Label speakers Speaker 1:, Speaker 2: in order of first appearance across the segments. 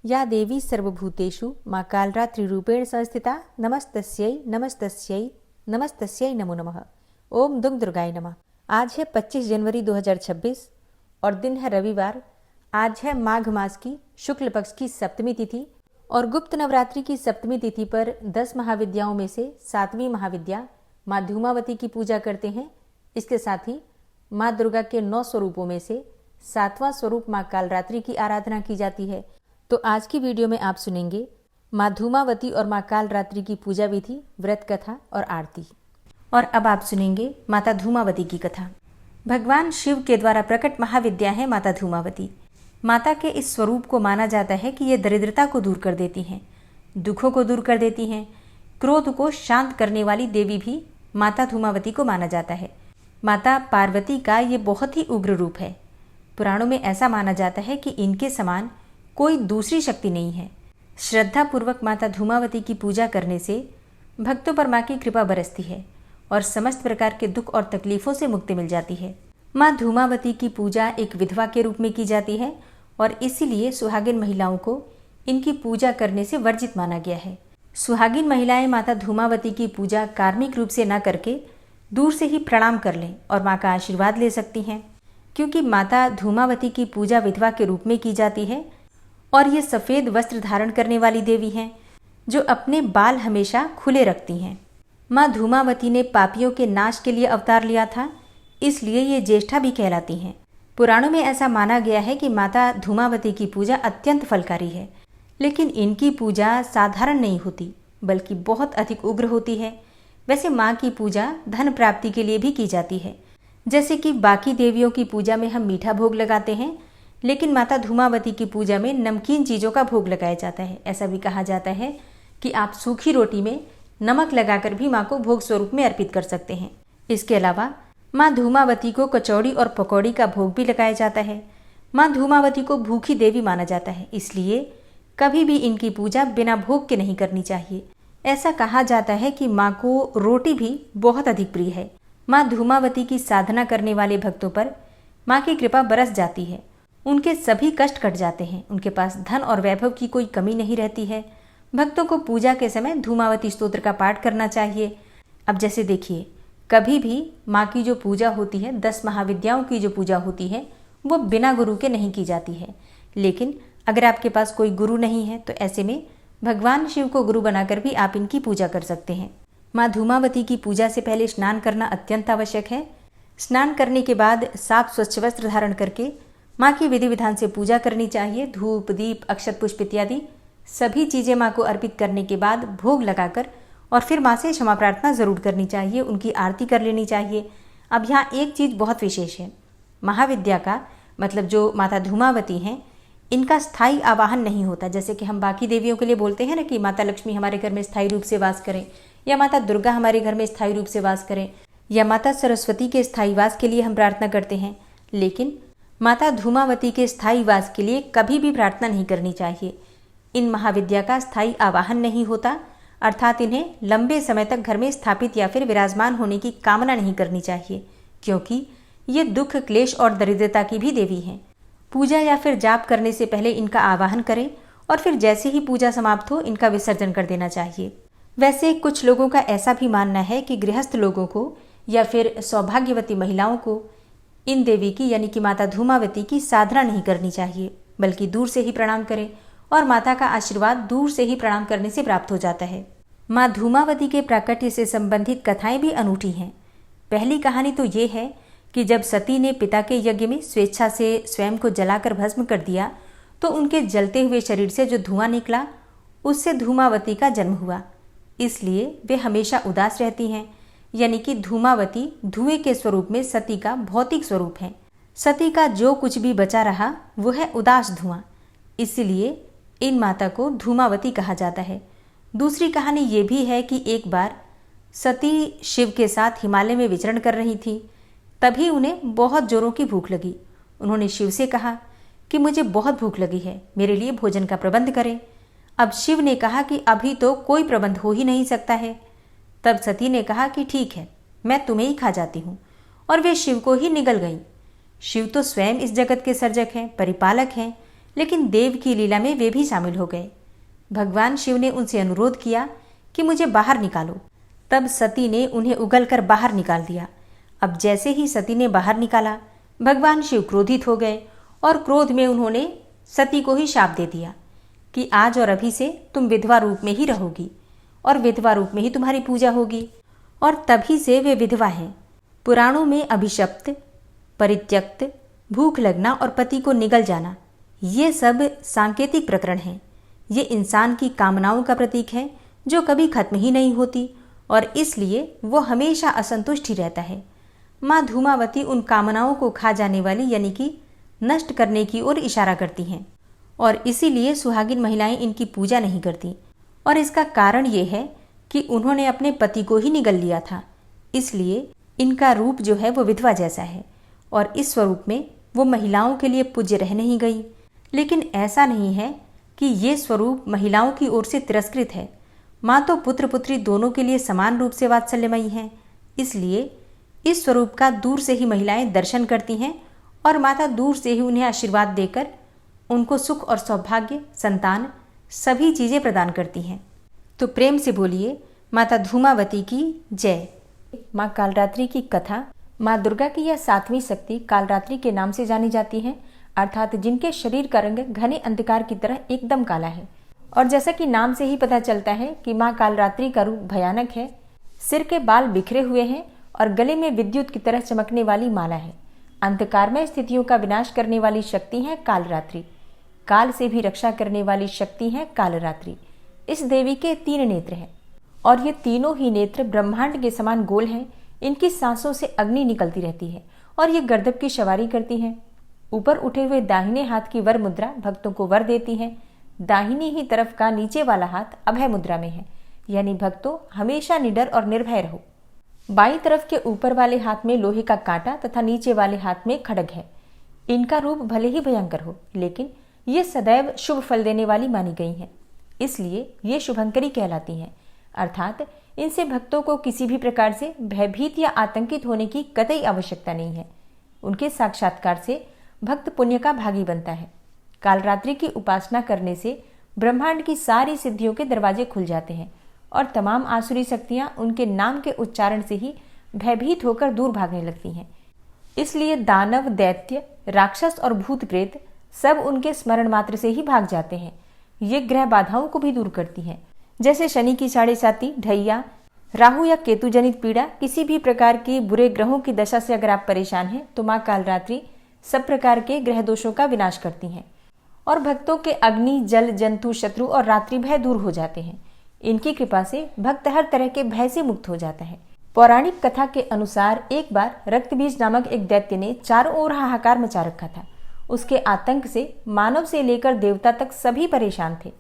Speaker 1: या देवी सर्वभूतेषु माँ कालरात्रिरूपेण संस्थिता नमस्तस्यै नमस्तस्यै नमस्तस्यै नमो नमः। ओम दुम दुर्गाय नमः। आज है 25 जनवरी 2026 और दिन है रविवार। आज है माघ मास की शुक्ल पक्ष की सप्तमी तिथि और गुप्त नवरात्रि की सप्तमी तिथि पर 10 महाविद्याओं में से 7वीं महाविद्या माँ धूमावती की पूजा करते हैं। इसके साथ ही माँ दुर्गा के 9 स्वरूपों में से 7वां स्वरूप माँ कालरात्रि की आराधना की जाती है। तो आज की वीडियो में आप सुनेंगे माँ धूमावती और माँ कालरात्रि की पूजा विधि, व्रत कथा और आरती। और अब आप सुनेंगे माता धूमावती की कथा। भगवान शिव के द्वारा प्रकट महाविद्या है माता धूमावती। माता के इस स्वरूप को माना जाता है कि ये दरिद्रता को दूर कर देती हैं, दुखों को दूर कर देती हैं, क्रोध को शांत करने वाली देवी भी माता धूमावती को माना जाता है। माता पार्वती का ये बहुत ही उग्र रूप है। पुराणों में ऐसा माना जाता है कि इनके समान कोई दूसरी शक्ति नहीं है। श्रद्धा पूर्वक माता धूमावती की पूजा करने से भक्तों पर माँ की कृपा बरसती है और समस्त प्रकार के दुख और तकलीफों से मुक्ति मिल जाती है। माँ धूमावती की पूजा एक विधवा के रूप में की जाती है और इसीलिए सुहागिन महिलाओं को इनकी पूजा करने से वर्जित माना गया है। सुहागिन महिलाएं माता धूमावती की पूजा कार्मिक रूप से न करके दूर से ही प्रणाम कर लें और माँ का आशीर्वाद ले सकती हैं, क्योंकि माता धूमावती की पूजा विधवा के रूप में की जाती है और ये सफ़ेद वस्त्र धारण करने वाली देवी हैं जो अपने बाल हमेशा खुले रखती हैं। माँ धूमावती ने पापियों के नाश के लिए अवतार लिया था, इसलिए ये ज्येष्ठा भी कहलाती हैं। पुराणों में ऐसा माना गया है कि माता धूमावती की पूजा अत्यंत फलकारी है, लेकिन इनकी पूजा साधारण नहीं होती बल्कि बहुत अधिक उग्र होती है। वैसे माँ की पूजा धन प्राप्ति के लिए भी की जाती है। जैसे कि बाकी देवियों की पूजा में हम मीठा भोग लगाते हैं, लेकिन माता धूमावती की पूजा में नमकीन चीज़ों का भोग लगाया जाता है। ऐसा भी कहा जाता है कि आप सूखी रोटी में नमक लगाकर भी माँ को भोग स्वरूप में अर्पित कर सकते हैं। इसके अलावा माँ धूमावती को कचौड़ी और पकौड़ी का भोग भी लगाया जाता है। माँ धूमावती को भूखी देवी माना जाता है, इसलिए कभी भी इनकी पूजा बिना भोग के नहीं करनी चाहिए। ऐसा कहा जाता है कि माँ को रोटी भी बहुत अधिक प्रिय है। माँ धूमावती की साधना करने वाले भक्तों पर माँ की कृपा बरस जाती है। उनके सभी कष्ट कट जाते हैं। उनके पास धन और वैभव की कोई कमी नहीं रहती है। भक्तों को पूजा के समय धूमावती स्तोत्र का पाठ करना चाहिए। अब जैसे देखिए, कभी भी माँ की जो पूजा होती है, 10 महाविद्याओं की जो पूजा होती है, वो बिना गुरु के नहीं की जाती है। लेकिन अगर आपके पास कोई गुरु नहीं है तो ऐसे में भगवान शिव को गुरु बनाकर भी आप इनकी पूजा कर सकते हैं। माँ धूमावती की पूजा से पहले स्नान करना अत्यंत आवश्यक है। स्नान करने के बाद साफ स्वच्छ वस्त्र धारण करके माँ की विधि विधान से पूजा करनी चाहिए। धूप, दीप, अक्षत पुष्प इत्यादि सभी चीज़ें माँ को अर्पित करने के बाद भोग लगाकर और फिर माँ से क्षमा प्रार्थना जरूर करनी चाहिए, उनकी आरती कर लेनी चाहिए। अब यहाँ एक चीज़ बहुत विशेष है। महाविद्या का मतलब जो माता धूमावती हैं, इनका स्थायी आवाहन नहीं होता। जैसे कि हम बाकी देवियों के लिए बोलते हैं ना कि माता लक्ष्मी हमारे घर में स्थायी रूप से वास करें, या माता दुर्गा हमारे घर में स्थायी रूप से वास करें, या माता सरस्वती के स्थायी वास के लिए हम प्रार्थना करते हैं। लेकिन माता धूमावती के स्थायी वास के लिए कभी भी प्रार्थना नहीं करनी चाहिए। इन महाविद्या का स्थायी आवाहन नहीं होता, अर्थात इन्हें लंबे समय तक घर में स्थापित या फिर विराजमान होने की कामना नहीं करनी चाहिए, क्योंकि ये दुख, क्लेश और दरिद्रता की भी देवी हैं। पूजा या फिर जाप करने से पहले इनका आवाहन करें और फिर जैसे ही पूजा समाप्त हो इनका विसर्जन कर देना चाहिए। वैसे कुछ लोगों का ऐसा भी मानना है कि गृहस्थ लोगों को या फिर सौभाग्यवती महिलाओं को इन देवी की यानी कि माता धूमावती की साधना नहीं करनी चाहिए, बल्कि दूर से ही प्रणाम करें और माता का आशीर्वाद दूर से ही प्रणाम करने से प्राप्त हो जाता है। माँ धूमावती के प्राकट्य से संबंधित कथाएं भी अनूठी हैं। पहली कहानी तो ये है कि जब सती ने पिता के यज्ञ में स्वेच्छा से स्वयं को जलाकर भस्म कर दिया तो उनके जलते हुए शरीर से जो धुआं निकला उससे धूमावती का जन्म हुआ। इसलिए वे हमेशा उदास रहती हैं, यानी कि धूमावती धुएं के स्वरूप में सती का भौतिक स्वरूप है। सती का जो कुछ भी बचा रहा वो है उदास धुआं, इसलिए इन माता को धूमावती कहा जाता है। दूसरी कहानी ये भी है कि एक बार सती शिव के साथ हिमालय में विचरण कर रही थी, तभी उन्हें बहुत जोरों की भूख लगी। उन्होंने शिव से कहा कि मुझे बहुत भूख लगी है, मेरे लिए भोजन का प्रबंध करें। अब शिव ने कहा कि अभी तो कोई प्रबंध हो ही नहीं सकता है। तब सती ने कहा कि ठीक है, मैं तुम्हें ही खा जाती हूँ, और वे शिव को ही निगल गईं। शिव तो स्वयं इस जगत के सर्जक हैं, परिपालक हैं, लेकिन देव की लीला में वे भी शामिल हो गए। भगवान शिव ने उनसे अनुरोध किया कि मुझे बाहर निकालो। तब सती ने उन्हें उगलकर बाहर निकाल दिया। अब जैसे ही सती ने बाहर निकाला, भगवान शिव क्रोधित हो गए और क्रोध में उन्होंने सती को ही शाप दे दिया कि आज और अभी से तुम विधवा रूप में ही रहोगी और विधवा रूप में ही तुम्हारी पूजा होगी। और तभी से वे विधवा हैं। पुराणों में अभिशप्त, परित्यक्त, भूख लगना और पति को निगल जाना, ये सब सांकेतिक प्रकरण हैं। ये इंसान की कामनाओं का प्रतीक है जो कभी खत्म ही नहीं होती और इसलिए वो हमेशा असंतुष्ट ही रहता है। माँ धूमावती उन कामनाओं को खा जाने वाली यानी कि नष्ट करने की ओर इशारा करती हैं और इसीलिए सुहागिन महिलाएं इनकी पूजा नहीं करती। और इसका कारण ये है कि उन्होंने अपने पति को ही निगल लिया था, इसलिए इनका रूप जो है वो विधवा जैसा है और इस स्वरूप में वो महिलाओं के लिए पूज्य रह नहीं गई। लेकिन ऐसा नहीं है कि ये स्वरूप महिलाओं की ओर से तिरस्कृत है। माँ तो पुत्र पुत्री दोनों के लिए समान रूप से वात्सल्यमयी हैं, इसलिए इस स्वरूप का दूर से ही महिलाएं दर्शन करती हैं और माता दूर से ही उन्हें आशीर्वाद देकर उनको सुख और सौभाग्य, संतान, सभी चीज़ें प्रदान करती हैं। तो प्रेम से बोलिए माता धूमावती की जय। माँ कालरात्रि की कथा माँ दुर्गा की यह 7वीं शक्ति कालरात्रि के नाम से जानी जाती है, अर्थात जिनके शरीर का रंग घने अंधकार की तरह एकदम काला है। और जैसा कि नाम से ही पता चलता है कि माँ कालरात्रि का रूप भयानक है। सिर के बाल बिखरे हुए हैं और गले में विद्युत की तरह चमकने वाली माला है। अंधकारमय स्थितियों का विनाश करने वाली शक्ति है कालरात्रि। काल से भी रक्षा करने वाली शक्ति है कालरात्रि। इस देवी के 3 नेत्र हैं और ये तीनों ही नेत्र ब्रह्मांड के समान गोल हैं। इनकी सांसों से अग्नि निकलती रहती है और ये गर्दभ की सवारी करती हैं। ऊपर उठे हुए दाहिने हाथ की वर मुद्रा भक्तों को वर देती है। दाहिनी ही तरफ का नीचे वाला हाथ अभय मुद्रा में है, यानी भक्तों हमेशा निडर और निर्भय रहो। बाईं तरफ के ऊपर वाले हाथ में लोहे का कांटा तथा नीचे वाले हाथ में खड्ग है। इनका रूप भले ही भयंकर हो, लेकिन ये सदैव शुभ फल देने वाली मानी गई हैं, इसलिए ये शुभंकरी कहलाती हैं। अर्थात इनसे भक्तों को किसी भी प्रकार से भयभीत या आतंकित होने की कतई आवश्यकता नहीं है। उनके साक्षात्कार से भक्त पुण्य का भागी बनता है। कालरात्रि की उपासना करने से ब्रह्मांड की सारी सिद्धियों के दरवाजे खुल जाते हैं और तमाम आसुरी शक्तियां उनके नाम के उच्चारण से ही भयभीत होकर दूर भागने लगती हैं। इसलिए दानव, दैत्य, राक्षस और भूत प्रेत सब उनके स्मरण मात्र से ही भाग जाते हैं। ये ग्रह बाधाओं को भी दूर करती हैं, जैसे शनि की 7.5 ढैया, राहु या केतु जनित पीड़ा, किसी भी प्रकार की बुरे ग्रहों की दशा से अगर आप परेशान हैं तो माँ कालरात्रि सब प्रकार के ग्रह दोषों का विनाश करती हैं और भक्तों के अग्नि, जल, जंतु, शत्रु और रात्रि भय दूर हो जाते हैं। इनकी कृपा से भक्त हर तरह के भय से मुक्त हो जाता है। पौराणिक कथा के अनुसार एक बार रक्तबीज नामक एक दैत्य ने चारों ओर हाहाकार मचा रखा था। उसके आतंक से मानव से लेकर देवता तक सभी परेशान थे।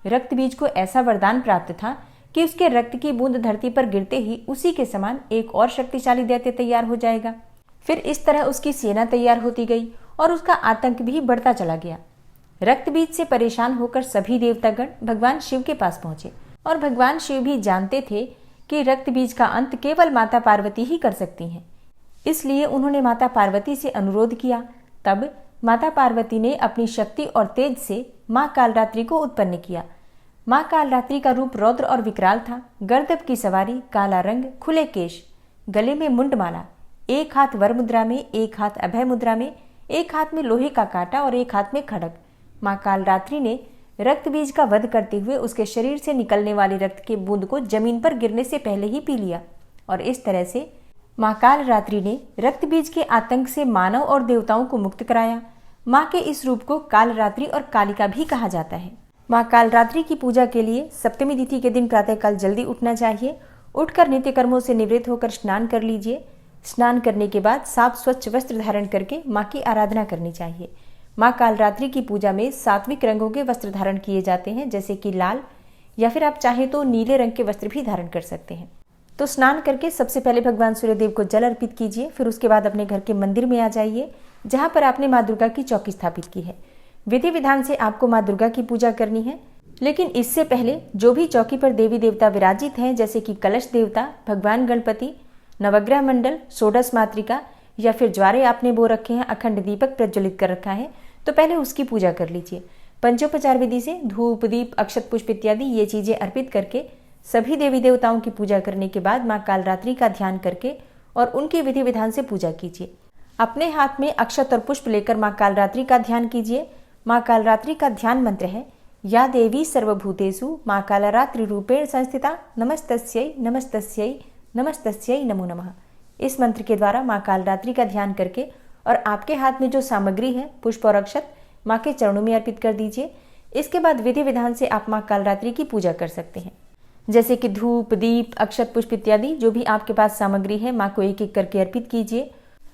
Speaker 1: रक्तबीज को ऐसा वरदान प्राप्त था कि उसके रक्त की बूंद धरती पर गिरते ही उसी के समान एक और शक्तिशाली दैत्य तैयार हो जाएगा। फिर इस तरह उसकी सेना तैयार होती गई और उसका आतंक भी बढ़ता चला गया। रक्तबीज से परेशान होकर सभी देवतागण भगवान शिव के पास पहुंचे और भगवान शिव भी जानते थे कि रक्तबीज का अंत केवल माता पार्वती ही कर सकती हैं। इसलिए उन्होंने माता पार्वती से अनुरोध किया। तब माता पार्वती ने अपनी शक्ति और तेज से माँ कालरात्रि को उत्पन्न किया। माँ कालरात्रि का रूप रौद्र और विकराल था। गर्दभ की सवारी, काला रंग, खुले केश, गले में मुंडमाला, एक हाथ वर मुद्रा में, एक हाथ अभय मुद्रा में, एक हाथ में लोहे का कांटा और एक हाथ में खड्ग। माँ कालरात्रि ने रक्तबीज का वध करते हुए उसके शरीर से निकलने वाली रक्त के बूंद को जमीन पर गिरने से पहले ही पी लिया और इस तरह से माँ कालरात्रि ने रक्तबीज के आतंक से मानव और देवताओं को मुक्त कराया। माँ के इस रूप को कालरात्रि और कालिका भी कहा जाता है। माँ कालरात्रि की पूजा के लिए सप्तमी तिथि के दिन प्रातःकाल जल्दी उठना चाहिए। उठकर नित्य कर्मों से निवृत्त होकर स्नान कर लीजिए। स्नान करने के बाद साफ स्वच्छ वस्त्र धारण करके माँ की आराधना करनी चाहिए। माँ कालरात्रि की पूजा में सात्विक रंगों के वस्त्र धारण किए जाते हैं, जैसे कि लाल या फिर आप चाहें तो नीले रंग के वस्त्र भी धारण कर सकते हैं। तो स्नान करके सबसे पहले भगवान सूर्यदेव को जल अर्पित कीजिए। फिर उसके बाद अपने घर के मंदिर में आ जाइए जहाँ पर आपने माँ दुर्गा की चौकी स्थापित की है। विधि विधान से आपको माँ दुर्गा की पूजा करनी है, लेकिन इससे पहले जो भी चौकी पर देवी देवता विराजित हैं, जैसे कि कलश देवता, भगवान गणपति, नवग्रह मंडल, षोडश मातृका या फिर ज्वारे आपने बो रखे हैं, अखंड दीपक प्रज्वलित कर रखा है, तो पहले उसकी पूजा कर लीजिए। पंचोपचार विधि से धूप, दीप, अक्षत, पुष्प इत्यादि ये चीजें अर्पित करके सभी देवी देवताओं की पूजा करने के बाद माँ कालरात्रि का ध्यान करके और उनके विधि विधान से पूजा कीजिए। अपने हाथ में अक्षत और पुष्प लेकर माँ कालरात्रि का ध्यान कीजिए। माँ कालरात्रि का ध्यान मंत्र है या देवी सर्वभूतेषु माँ कालरात्रि रूपेण संस्थिता नमस्तस्यै नमस्तस्यै नमस्तस्यै नमो नमः। इस मंत्र के द्वारा माँ कालरात्रि का ध्यान करके और आपके हाथ में जो सामग्री है पुष्प और अक्षत माँ के चरणों में अर्पित कर दीजिए। इसके बाद विधि विधान से आप माँ कालरात्रि की पूजा कर सकते हैं, जैसे कि धूप, दीप, अक्षत, पुष्प इत्यादि जो भी आपके पास सामग्री है माँ को एक एक करके अर्पित कीजिए।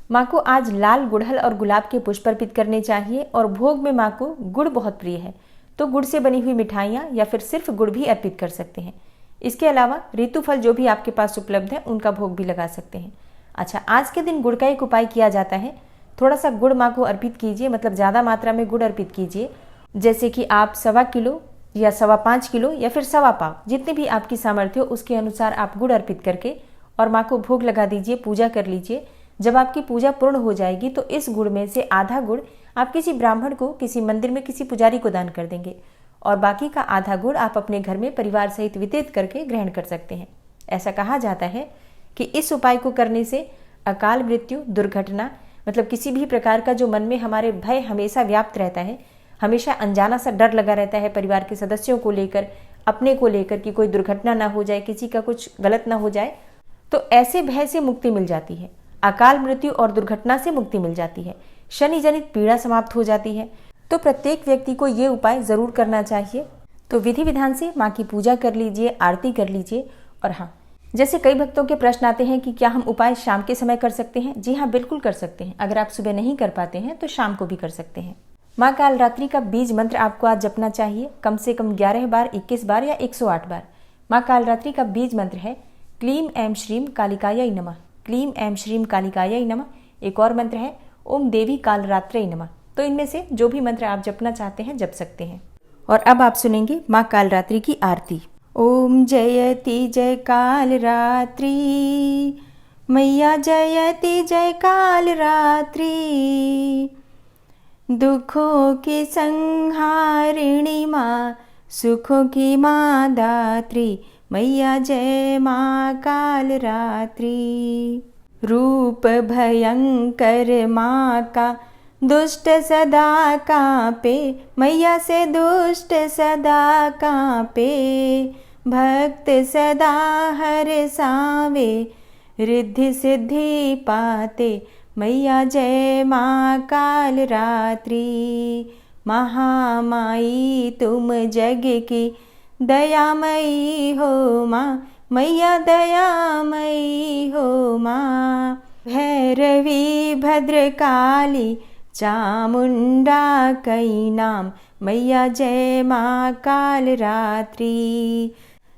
Speaker 1: माँ को आज लाल, गुड़हल और गुलाब के पुष्प अर्पित करने चाहिए और भोग में माँ को गुड़ बहुत प्रिय है तो गुड़ से बनी हुई मिठाइयाँ या फिर सिर्फ गुड़ भी अर्पित कर सकते हैं। इसके अलावा ऋतुफल जो भी आपके पास उपलब्ध है उनका भोग भी लगा सकते हैं। अच्छा, आज के दिन गुड़ का एक उपाय किया जाता है। थोड़ा सा गुड़ माँ को अर्पित कीजिए, मतलब ज़्यादा मात्रा में गुड़ अर्पित कीजिए, जैसे कि आप 1.25 किलो या 5.25 किलो या फिर 1.25 पाव, जितनी भी आपकी सामर्थ्य हो उसके अनुसार आप गुड़ अर्पित करके और माँ को भोग लगा दीजिए, पूजा कर लीजिए। जब आपकी पूजा पूर्ण हो जाएगी तो इस गुड़ में से आधा गुड़ आप किसी ब्राह्मण को, किसी मंदिर में किसी पुजारी को दान कर देंगे और बाकी का आधा गुड़ आप अपने घर में परिवार सहित वितरित करके ग्रहण कर सकते हैं। ऐसा कहा जाता है कि इस उपाय को करने से अकाल मृत्यु, दुर्घटना, मतलब किसी भी प्रकार का जो मन में हमारे भय हमेशा व्याप्त रहता है, हमेशा अनजाना सा डर लगा रहता है परिवार के सदस्यों को लेकर, अपने को लेकर कि कोई दुर्घटना ना हो जाए, किसी का कुछ गलत ना हो जाए, तो ऐसे भय से मुक्ति मिल जाती है। अकाल मृत्यु और दुर्घटना से मुक्ति मिल जाती है। शनि जनित पीड़ा समाप्त हो जाती है। तो प्रत्येक व्यक्ति को ये उपाय जरूर करना चाहिए। तो विधि विधान से माँ की पूजा कर लीजिए, आरती कर लीजिए। और हाँ, जैसे कई भक्तों के प्रश्न आते हैं कि क्या हम उपाय शाम के समय कर सकते हैं? जी हाँ, बिल्कुल कर सकते हैं। अगर आप सुबह नहीं कर पाते हैं तो शाम को भी कर सकते हैं। माँ कालरात्रि का बीज मंत्र आपको आज जपना चाहिए, कम से कम 11 बार, 21 बार या 108 बार। माँ कालरात्रि का बीज मंत्र है क्लीम ऐं श्रीम कालिकायै नमः। क्लीम ऐं श्रीम कालिकायै नमः। एक और मंत्र है ओम देवी कालरात्रै नमः। तो इनमें से जो भी मंत्र आप जपना चाहते हैं जप सकते हैं। और अब आप सुनेंगे माँ कालरात्रि की आरती। ओम जयति जय कालरात्रि, मैया जयति जय कालरात्रि, दुखों की संहारिणी माँ, सुखों की माँ दात्री, मैया जय माँ कालरात्रि। रूप भयंकर माँ का दुष्ट सदा कांपे, मैया से दुष्ट सदा कांपे, भक्त सदा हर सावे, रिद्धि सिद्धि पाते, मैया जय माँ कालरात्रि। महामाई तुम जग की दयामयी हो माँ, मैया दयामयी हो माँ। भैरवी भद्रकाली चामुंडा कई नाम, मैया जय माँ कालरात्रि।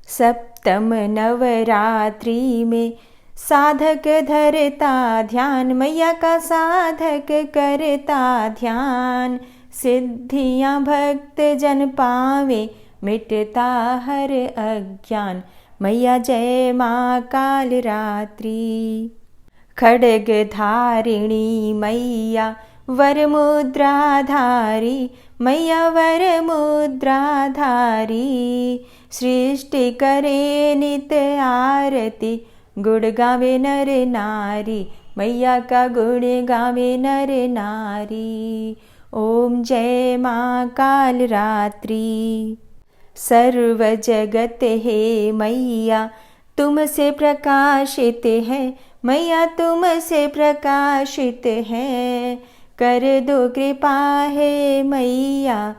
Speaker 1: सप्तम नवरात्रि में साधक धरता ध्यान, मैया का साधक करता ध्यान, सिद्धियाँ भक्त जन पावे, मिटता हर अज्ञान, मैया जय माँ कालरात्रि। खड्ग धारिणी मैया वर मुद्राधारी, मैया वर मुद्राधारी, सृष्टि करे नित आरती, गुण गावे नर नारी, मैया का गुण गावे नर नारी। ओम जय माँ कालरात्रि। सर्व जगत है मैया तुमसे प्रकाशित है, मैया तुमसे प्रकाशित है, कर दो कृपा है मैया,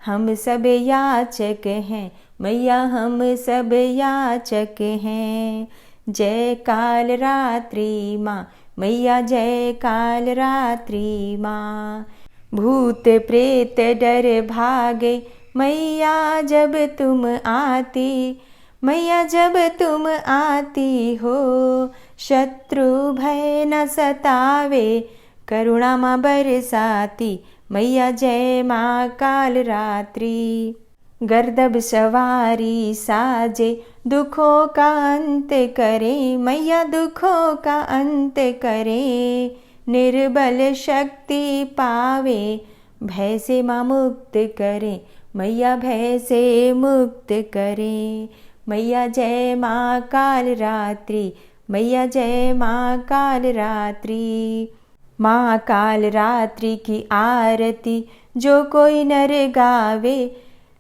Speaker 1: हम सब याचक हैं, मैया हम सब याचक हैं। जय कालरात्रि माँ, मैया जय कालरात्रि माँ। भूत प्रेत डर भागे मैया जब तुम आती, मैया जब तुम आती हो, शत्रु भय न सतावे, करुणा माँ बरसाती, मैया जय माँ कालरात्रि। गर्दभ सवारी साजे दुखों का अंत करे, मैया दुखों का अंत करे, निर्बल शक्ति पावे, भय से माँ मुक्त करें, मैया भय से मुक्त करें। मैया जय माँ काल रात्रि, मैया जय माँ काल रात्रि। माँ काल रात्रि की आरती जो कोई नर गावे,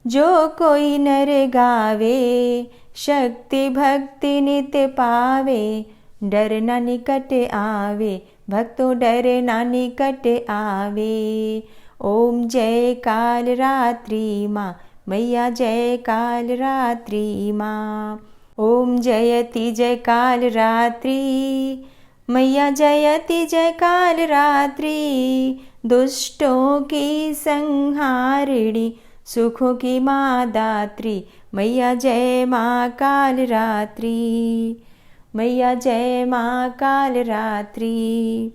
Speaker 1: जो कोई नर गावे, शक्ति भक्ति नित्य पावे, डर न निकट आवे, भक्तों डर न निकट आवे। ओम जय काल रात्रि माँ, मैया जय काल रात्रि माँ। ओम जयति जय काल रात्रि, मैया जयति जय काल रात्रि। दुष्टों की संहारिणी, सुखों की माँ दात्री, मैया जय माँ काल रात्रि, मैया जय माँ काल रात्रि।